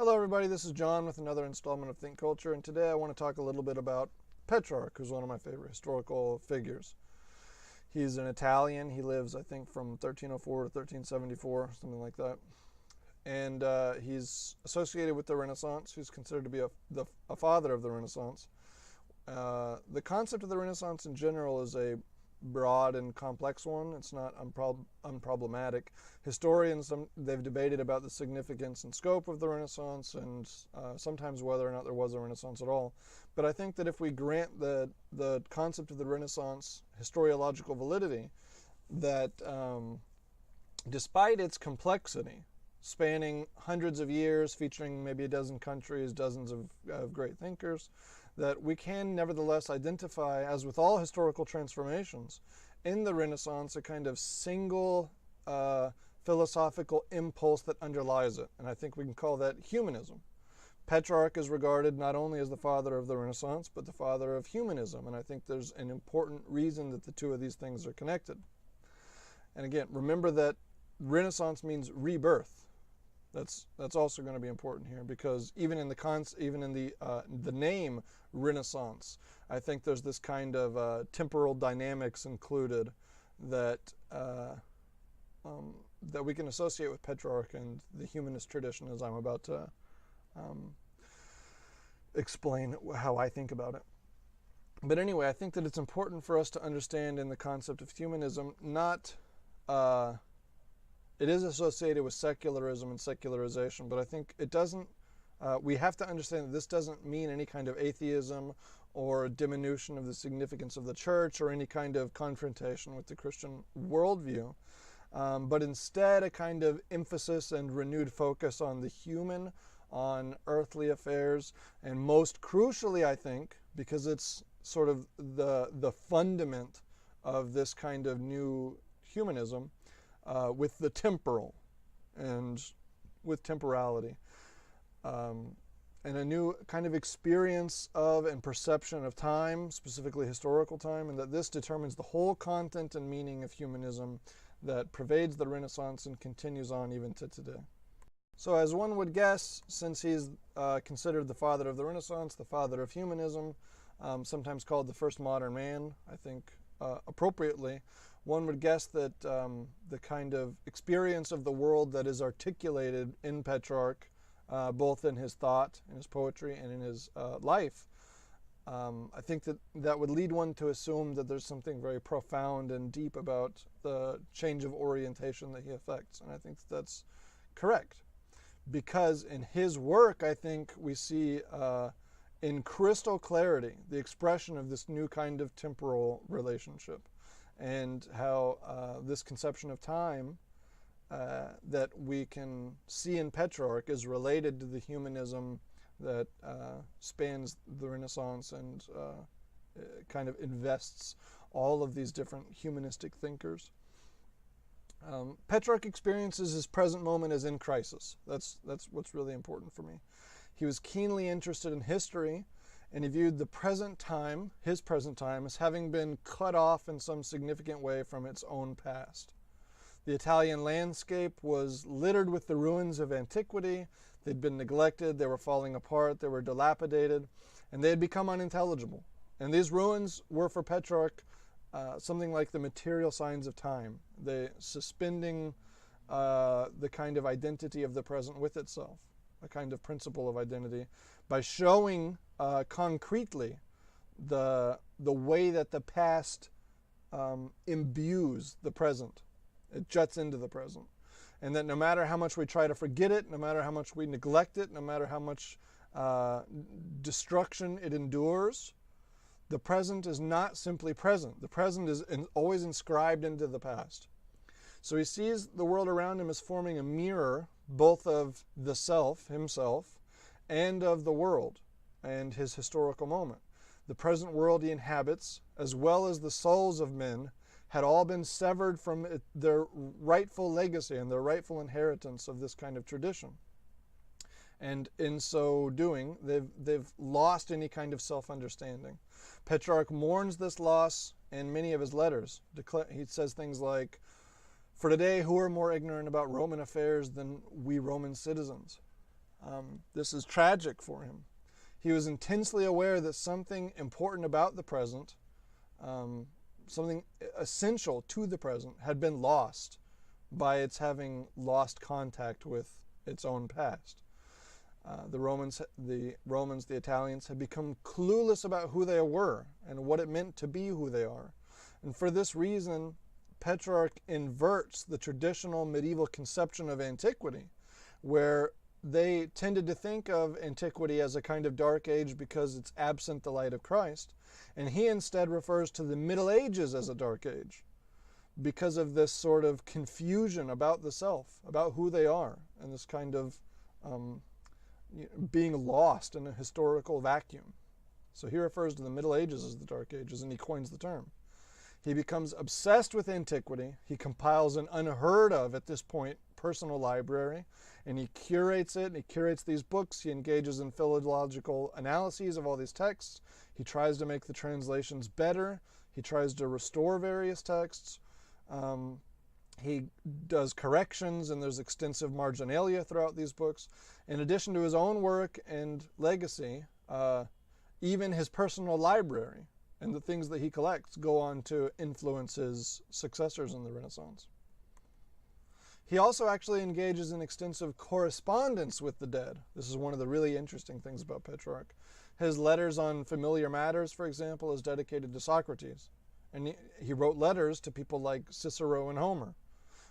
Hello everybody, this is John with another installment of Think Culture, and today I want to talk a little bit about Petrarch, who's one of my favorite historical figures. He's an Italian. He lives, I think, from 1304 to 1374, something like that. And he's associated with the Renaissance. He's considered to be a father of the Renaissance. The concept of the Renaissance in general is a broad and complex one. It's not unproblematic. Historians, they've debated about the significance and scope of the Renaissance, and sometimes whether or not there was a Renaissance at all. But I think that if we grant the concept of the Renaissance historiological validity, that despite its complexity, spanning hundreds of years, featuring maybe a dozen countries, dozens of great thinkers, that we can nevertheless identify, as with all historical transformations, in the Renaissance a kind of single philosophical impulse that underlies it. And I think we can call that humanism. Petrarch is regarded not only as the father of the Renaissance, but the father of humanism. And I think there's an important reason that the two of these things are connected. And again, remember that Renaissance means rebirth. That's also going to be important here, because even in the name Renaissance, I think there's this kind of temporal dynamics included that that we can associate with Petrarch and the humanist tradition, as I'm about to explain how I think about it. But anyway, I think that it's important for us to understand in the concept of humanism, not it is associated with secularism and secularization, but I think it doesn't, we have to understand that this doesn't mean any kind of atheism or diminution of the significance of the church or any kind of confrontation with the Christian worldview, but instead a kind of emphasis and renewed focus on the human, on earthly affairs, and most crucially, I think, because it's sort of the fundament of this kind of new humanism, with the temporal and with temporality, and a new kind of experience of and perception of time, specifically historical time, and that this determines the whole content and meaning of humanism that pervades the Renaissance and continues on even to today. So as one would guess, since he's considered the father of the Renaissance, the father of humanism, sometimes called the first modern man, I think appropriately, one would guess that the kind of experience of the world that is articulated in Petrarch, both in his thought, in his poetry, and in his life, I think that would lead one to assume that there's something very profound and deep about the change of orientation that he affects. And I think that's correct, because in his work, I think we see in crystal clarity the expression of this new kind of temporal relationship, and how this conception of time that we can see in Petrarch is related to the humanism that spans the Renaissance and kind of invests all of these different humanistic thinkers. Petrarch experiences his present moment as in crisis. That's what's really important for me. He was keenly interested in history, and he viewed the present time, his present time, as having been cut off in some significant way from its own past. The Italian landscape was littered with the ruins of antiquity. They'd been neglected, they were falling apart, they were dilapidated, and they had become unintelligible. And these ruins were for Petrarch something like the material signs of time, suspending the kind of identity of the present with itself, a kind of principle of identity, by showing concretely the way that the past imbues the present. It juts into the present. And that no matter how much we try to forget it, no matter how much we neglect it, no matter how much destruction it endures, the present is not simply present. The present is always inscribed into the past. So he sees the world around him as forming a mirror, both of the self, himself, and of the world and his historical moment. The present world he inhabits, as well as the souls of men, had all been severed from their rightful legacy and their rightful inheritance of this kind of tradition. And in so doing, they've lost any kind of self-understanding. Petrarch mourns this loss in many of his letters. He says things like, "For today, who are more ignorant about Roman affairs than we Roman citizens?" This is tragic for him. He was intensely aware that something important about the present, something essential to the present, had been lost by its having lost contact with its own past. The Romans, the Italians, had become clueless about who they were and what it meant to be who they are. And for this reason, Petrarch inverts the traditional medieval conception of antiquity, where they tended to think of antiquity as a kind of dark age because it's absent the light of Christ. And he instead refers to the Middle Ages as a dark age because of this sort of confusion about the self, about who they are, and this kind of being lost in a historical vacuum. So he refers to the Middle Ages as the Dark Ages, and he coins the term. He becomes obsessed with antiquity. He compiles an unheard of, at this point, personal library, and he curates it, and he curates these books. He engages in philological analyses of all these texts. He tries to make the translations better. He tries to restore various texts. He does corrections, and there's extensive marginalia throughout these books. In addition to his own work and legacy, even his personal library and the things that he collects go on to influence his successors in the Renaissance. He also actually engages in extensive correspondence with the dead. This is one of the really interesting things about Petrarch. His letters on familiar matters, for example, is dedicated to Socrates. And he wrote letters to people like Cicero and Homer.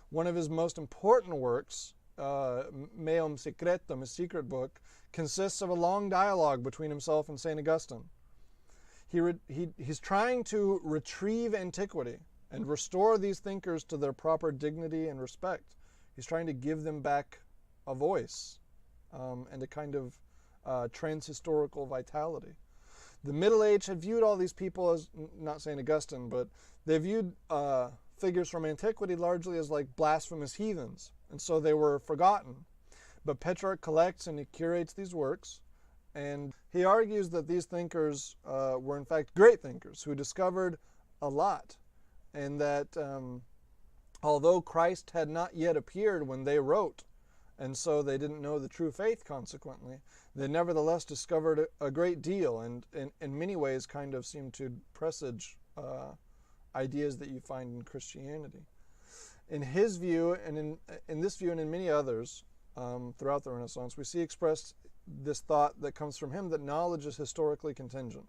One of his most important works, Meum Secretum, his secret book, consists of a long dialogue between himself and St. Augustine. He's trying to retrieve antiquity and restore these thinkers to their proper dignity and respect. He's trying to give them back a voice and a kind of trans-historical vitality. The Middle Age had viewed all these people as, not St. Augustine, but they viewed figures from antiquity largely as like blasphemous heathens, and so they were forgotten. But Petrarch collects and he curates these works, and he argues that these thinkers were in fact great thinkers who discovered a lot, and that although Christ had not yet appeared when they wrote, and so they didn't know the true faith consequently, they nevertheless discovered a great deal, and in many ways kind of seem to presage ideas that you find in Christianity. In his view, and in this view and in many others throughout the Renaissance, we see expressed this thought that comes from him that knowledge is historically contingent.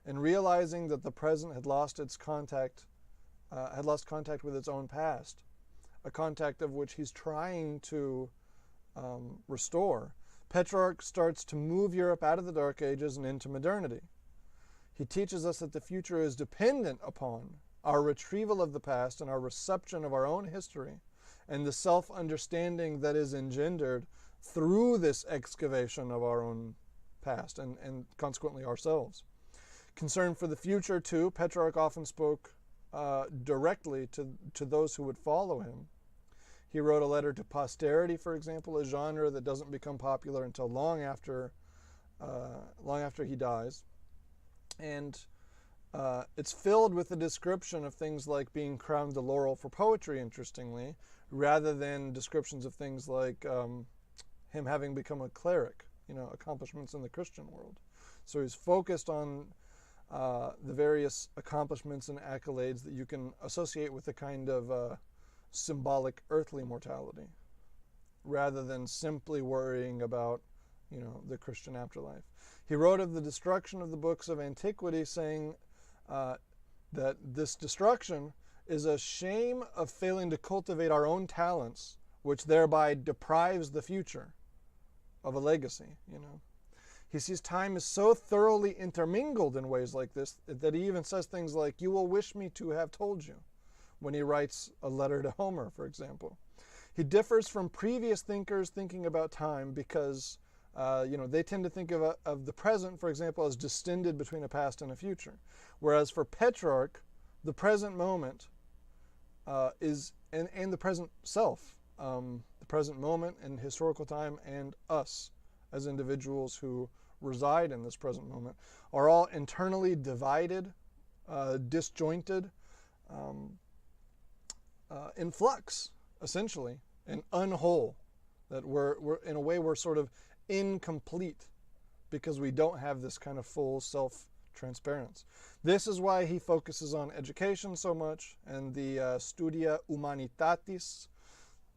And realizing that the present had lost contact with its own past, a contact of which he's trying to restore, Petrarch starts to move Europe out of the Dark Ages and into modernity. He teaches us that the future is dependent upon our retrieval of the past and our reception of our own history and the self-understanding that is engendered through this excavation of our own past and consequently ourselves. Concerned for the future, too, Petrarch often spoke directly to those who would follow him. He wrote a letter to posterity, for example, a genre that doesn't become popular until long after he dies. And it's filled with a description of things like being crowned the laurel for poetry, interestingly, rather than descriptions of things like him having become a cleric, accomplishments in the Christian world. So he's focused on the various accomplishments and accolades that you can associate with a kind of symbolic earthly mortality, rather than simply worrying about, the Christian afterlife. He wrote of the destruction of the books of antiquity, saying that this destruction is a shame of failing to cultivate our own talents, which thereby deprives the future of a legacy, He sees time is so thoroughly intermingled in ways like this that he even says things like, "You will wish me to have told you," when he writes a letter to Homer, for example. He differs from previous thinkers thinking about time because, they tend to think of the present, for example, as distended between a past and a future. Whereas for Petrarch, the present moment is, and the present self, the present moment and historical time and us as individuals who reside in this present moment are all internally divided, disjointed, in flux, essentially, and unwhole. That we're in a way we're sort of incomplete because we don't have this kind of full self-transparency. This is why he focuses on education so much and the Studia Humanitatis,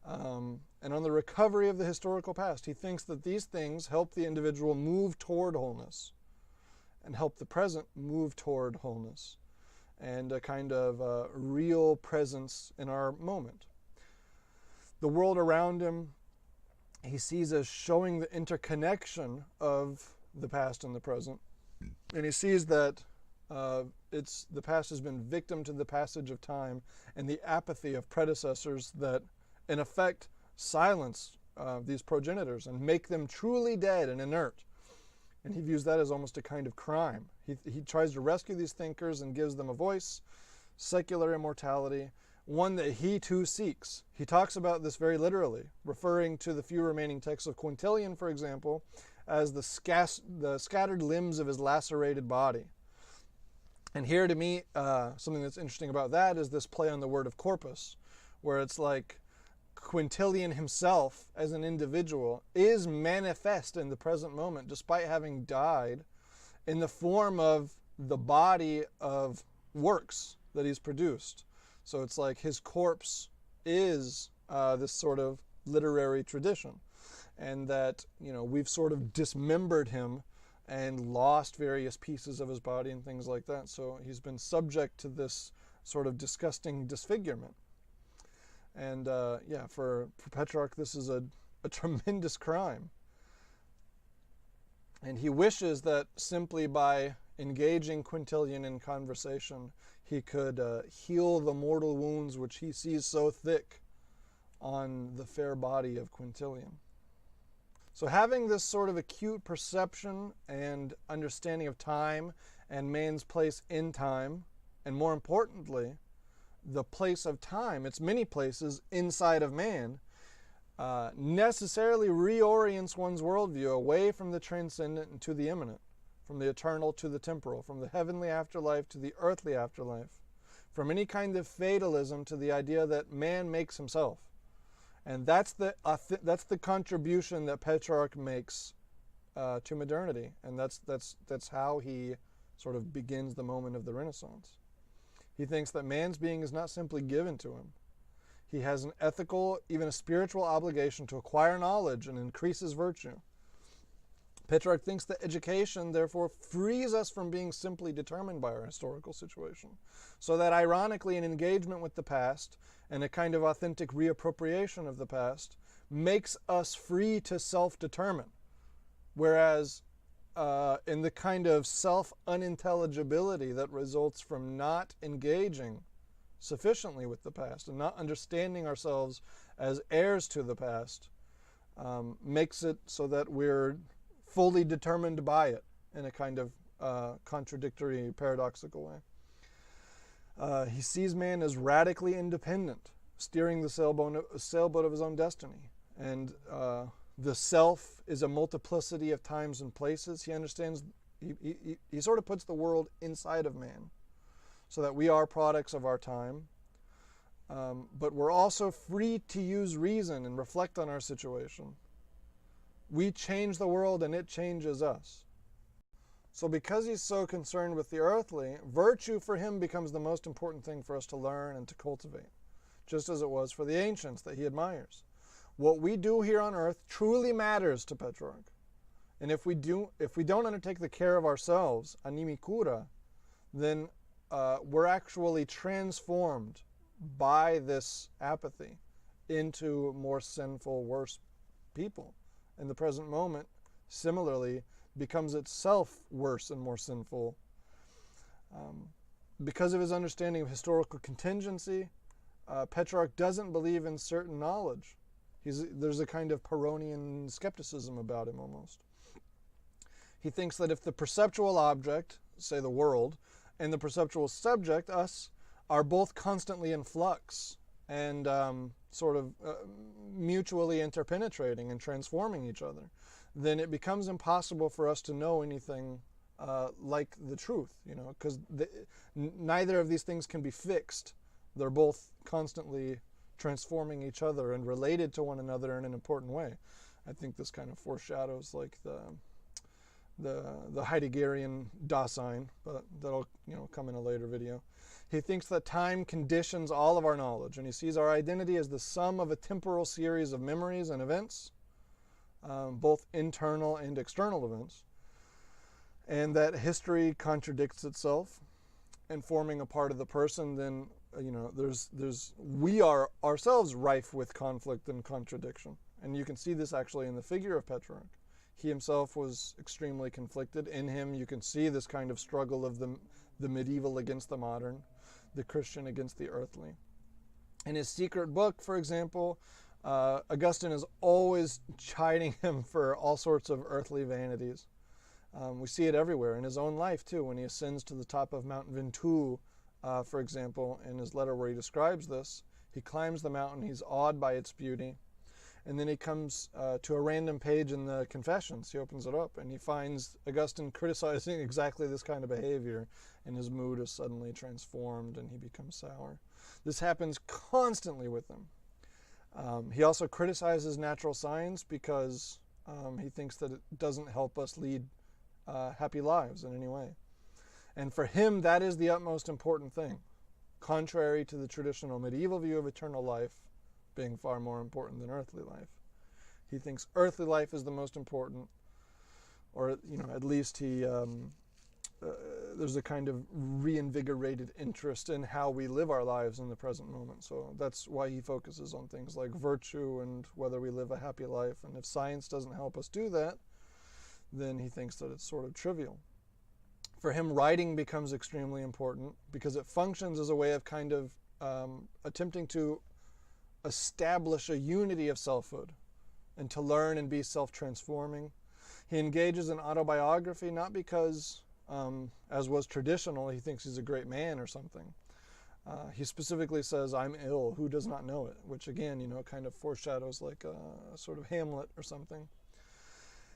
and on the recovery of the historical past. He thinks that these things help the individual move toward wholeness and help the present move toward wholeness and a kind of real presence in our moment. The world around him he sees as showing the interconnection of the past and the present. And he sees that the past has been victim to the passage of time and the apathy of predecessors that, in effect, silence these progenitors and make them truly dead and inert. And he views that as almost a kind of crime. He tries to rescue these thinkers and gives them a voice, secular immortality, one that he too seeks. He talks about this very literally, referring to the few remaining texts of Quintilian, for example, as the scattered limbs of his lacerated body. And here, to me, something that's interesting about that is this play on the word of corpus, where it's like Quintilian himself, as an individual, is manifest in the present moment, despite having died, in the form of the body of works that he's produced. So it's like his corpse is this sort of literary tradition, and that, you know, we've sort of dismembered him and lost various pieces of his body and things like that. So he's been subject to this sort of disgusting disfigurement. And yeah, for Petrarch, this is a tremendous crime. And he wishes that simply by engaging Quintilian in conversation, he could heal the mortal wounds which he sees so thick on the fair body of Quintilian. So having this sort of acute perception and understanding of time and man's place in time, and more importantly, the place of time, its many places inside of man, necessarily reorients one's worldview away from the transcendent and to the immanent, from the eternal to the temporal, from the heavenly afterlife to the earthly afterlife, from any kind of fatalism to the idea that man makes himself. And that's the contribution that Petrarch makes to modernity, and that's how he sort of begins the moment of the Renaissance. He thinks that man's being is not simply given to him. He has an ethical, even a spiritual obligation to acquire knowledge and increase his virtue. Petrarch thinks that education, therefore, frees us from being simply determined by our historical situation, so that ironically an engagement with the past and a kind of authentic reappropriation of the past makes us free to self-determine, whereas in the kind of self-unintelligibility that results from not engaging sufficiently with the past and not understanding ourselves as heirs to the past, makes it so that we're fully determined by it in a kind of contradictory, paradoxical way. He sees man as radically independent, steering the sailboat of his own destiny. And the self is a multiplicity of times and places. He understands, he sort of puts the world inside of man, so that we are products of our time. But we're also free to use reason and reflect on our situation. We change the world and it changes us. So because he's so concerned with the earthly, virtue for him becomes the most important thing for us to learn and to cultivate, just as it was for the ancients that he admires. What we do here on earth truly matters to Petrarch. And if we don't undertake the care of ourselves, animicura, then we're actually transformed by this apathy into more sinful, worse people. And the present moment, similarly, becomes itself worse and more sinful. Because of his understanding of historical contingency, Petrarch doesn't believe in certain knowledge. There's a kind of Pyrrhonian skepticism about him almost. He thinks that if the perceptual object, say the world, and the perceptual subject, us, are both constantly in flux and sort of mutually interpenetrating and transforming each other, then it becomes impossible for us to know anything like the truth, you know, because neither of these things can be fixed. They're both constantly transforming each other and related to one another in an important way. I think this kind of foreshadows like the Heideggerian Dasein, but that'll come in a later video. He thinks that time conditions all of our knowledge, and he sees our identity as the sum of a temporal series of memories and events, both internal and external events, and that history contradicts itself, and forming a part of the person, then we are ourselves rife with conflict and contradiction. And you can see this actually in the figure of Petrarch. He himself was extremely conflicted. In him you can see this kind of struggle of the medieval against the modern, the Christian against the earthly. In his secret book, for example, Augustine is always chiding him for all sorts of earthly vanities. We see it everywhere, in his own life too, when he ascends to the top of Mount Ventoux, for example, in his letter where he describes this. He climbs the mountain, he's awed by its beauty, and then he comes to a random page in the Confessions. He opens it up, and he finds Augustine criticizing exactly this kind of behavior, and his mood is suddenly transformed, and he becomes sour. This happens constantly with him. He also criticizes natural science because he thinks that it doesn't help us lead happy lives in any way. And for him, that is the utmost important thing, contrary to the traditional medieval view of eternal life being far more important than earthly life. He thinks earthly life is the most important, or at least he there's a kind of reinvigorated interest in how we live our lives in the present moment. So that's why he focuses on things like virtue and whether we live a happy life. And if science doesn't help us do that, then he thinks that it's sort of trivial. For him, writing becomes extremely important because it functions as a way of kind of attempting to establish a unity of selfhood and to learn and be self-transforming. He engages in autobiography not because, as was traditional, he thinks he's a great man or something. He specifically says, "I'm ill, who does not know it?" which again, kind of foreshadows like a sort of Hamlet or something.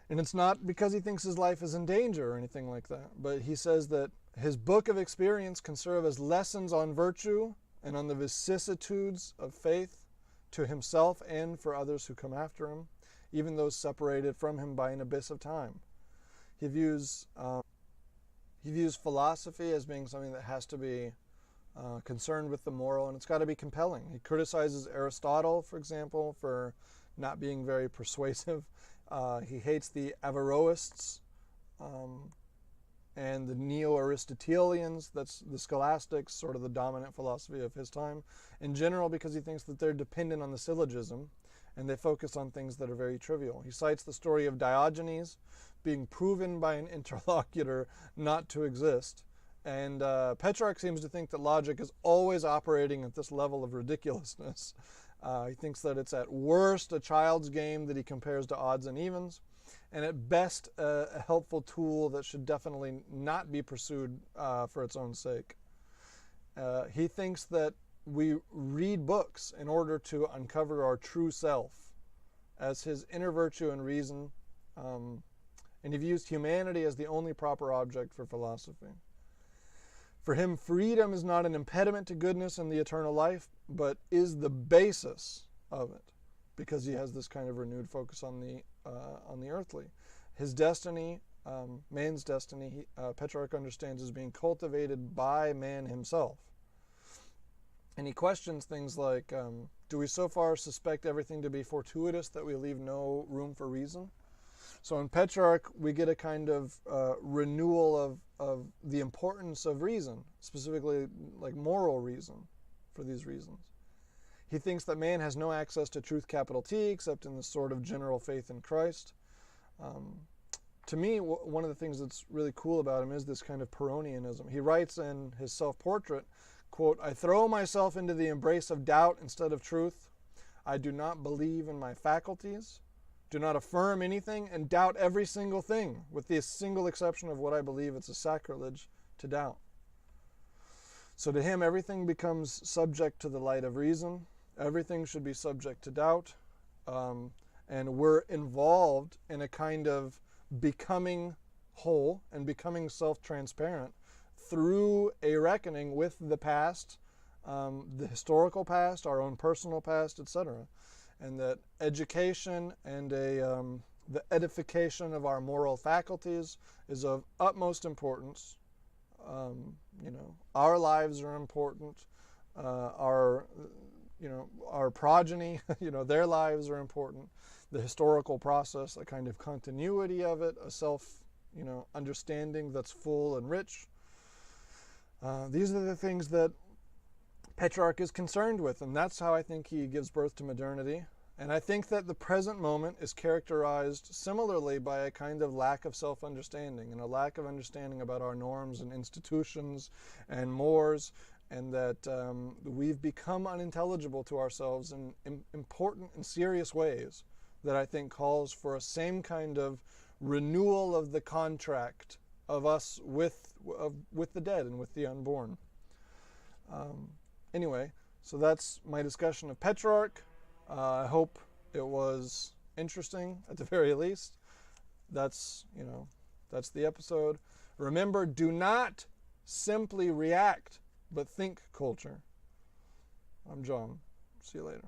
And it's not because he thinks his life is in danger or anything like that, but he says that his book of experience can serve as lessons on virtue and on the vicissitudes of faith to himself and for others who come after him, even those separated from him by an abyss of time. He views philosophy as being something that has to be concerned with the moral, and it's got to be compelling. He criticizes Aristotle, for example, for not being very persuasive. He hates the Averroists and the Neo-Aristotelians. That's the scholastics, sort of the dominant philosophy of his time, in general, because he thinks that they're dependent on the syllogism and they focus on things that are very trivial. He cites the story of Diogenes being proven by an interlocutor not to exist. And Petrarch seems to think that logic is always operating at this level of ridiculousness. He thinks that it's at worst a child's game that he compares to odds and evens, and at best a helpful tool that should definitely not be pursued for its own sake. He thinks that we read books in order to uncover our true self as his inner virtue and reason, and he views humanity as the only proper object for philosophy. For him, freedom is not an impediment to goodness and the eternal life, but is the basis of it, because he has this kind of renewed focus on the earthly. His destiny, man's destiny, Petrarch understands as being cultivated by man himself. And he questions things like, do we so far suspect everything to be fortuitous that we leave no room for reason? So in Petrarch, we get a kind of renewal of the importance of reason, specifically like moral reason for these reasons. He thinks that man has no access to truth, capital T, except in this sort of general faith in Christ. To me, one of the things that's really cool about him is this kind of Pyrrhonianism. He writes in his self-portrait, quote, "I throw myself into the embrace of doubt instead of truth. I do not believe in my faculties, do not affirm anything, and doubt every single thing, with the single exception of what I believe it's a sacrilege to doubt." So to him, everything becomes subject to the light of reason. Everything should be subject to doubt. And we're involved in a kind of becoming whole and becoming self-transparent through a reckoning with the past, the historical past, our own personal past, etc. and that education and the edification of our moral faculties is of utmost importance. Our lives are important. Our progeny, their lives are important. The historical process, a kind of continuity of it, a self-understanding that's full and rich. These are the things that Petrarch is concerned with, and that's how I think he gives birth to modernity. And I think that the present moment is characterized similarly by a kind of lack of self-understanding and a lack of understanding about our norms and institutions and mores, and that we've become unintelligible to ourselves in important and serious ways that I think calls for a same kind of renewal of the contract of us with the dead and with the unborn. Anyway, so that's my discussion of Petrarch. I hope it was interesting at the very least. That's the episode. Remember, do not simply react, but think culture. I'm John. See you later.